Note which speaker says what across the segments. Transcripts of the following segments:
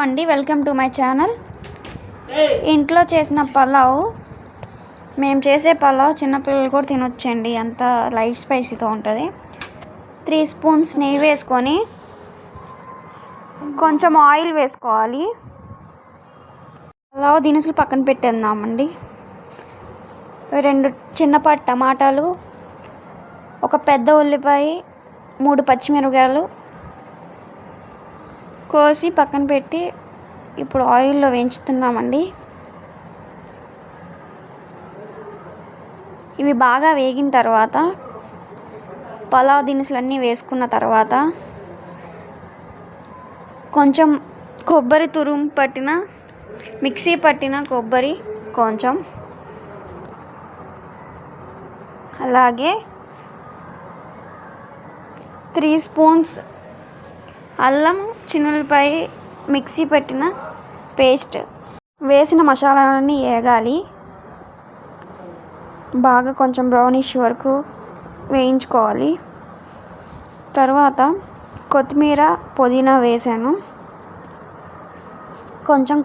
Speaker 1: అండి, welcome to my channel. ఇంట్లో చేసిన పలావ్. మేము చేసే పలావ్ చిన్నపిల్లలు కూడా తినొచ్చండి, అంత లైట్ స్పైసీతో ఉంటుంది. 3 స్పూన్స్ నెయ్యి వేసుకొని కొంచెం ఆయిల్ వేసుకోవాలి. పలావ్ దినుసులు పక్కన పెట్టేద్దామండి. 2 చిన్నపాటి టమాటాలు, ఒక పెద్ద ఉల్లిపాయ, 3 పచ్చిమిరపకాయలు కోసి పక్కన పెట్టి ఇప్పుడు ఆయిల్లో వేయించుతున్నామండి. ఇవి బాగా వేగిన తర్వాత పలావ్ దినుసులన్నీ వేసుకున్న తర్వాత కొంచెం కొబ్బరి తురుము పట్టిన మిక్సీ పట్టిన కొబ్బరి కొంచెం, అలాగే 3 స్పూన్స్ అల్లం చిన్నులపై మిక్సీ పెట్టిన పేస్ట్ వేసిన మసాలాలన్నీ వేగాలి. బాగా కొంచెం బ్రౌనిష్ వరకు వేయించుకోవాలి. తర్వాత కొత్తిమీర పుదీనా వేసాను, కొంచెం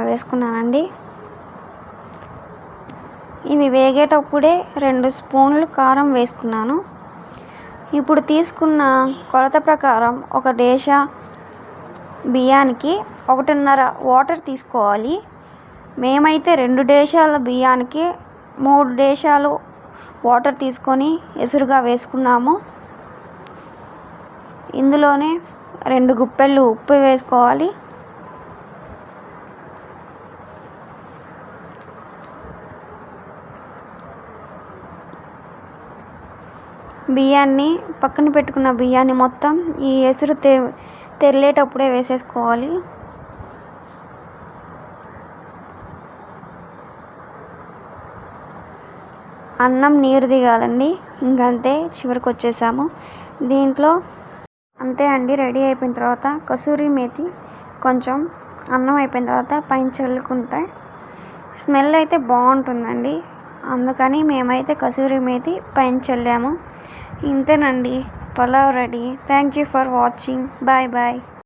Speaker 1: వేసుకున్నానండి. ఇవి వేగేటప్పుడే 2 స్పూన్లు కారం వేసుకున్నాను. ఇప్పుడు తీసుకున్న కొలత ప్రకారం 1 డేషా బియ్యానికి 1.5 వాటర్ తీసుకోవాలి. మేమైతే 2 డేషాల బియ్యానికి 3 డేషాలు వాటర్ తీసుకొని ఎసురుగా వేసుకున్నాము. ఇందులోనే 2 గుప్పెళ్ళు ఉప్పు వేసుకోవాలి. బియ్యాన్ని పక్కన పెట్టుకున్న బియ్యాన్ని మొత్తం ఈ ఎసురు తెరిలేటప్పుడే వేసేసుకోవాలి. అన్నం నీరు దిగాలండి. ఇంకంతే, చివరికి వచ్చేసాము. దీంట్లో అంతే అండి, రెడీ అయిపోయిన తర్వాత కసూరి మేతి కొంచెం అన్నం అయిపోయిన తర్వాత పైన చల్లుకుంటే స్మెల్ అయితే బాగుంటుందండి. అందుకని మేమైతే కసూరి మేతి పైన చల్లాము. ఇంతేనండి, pulao ready. Thank you for watching. Bye bye.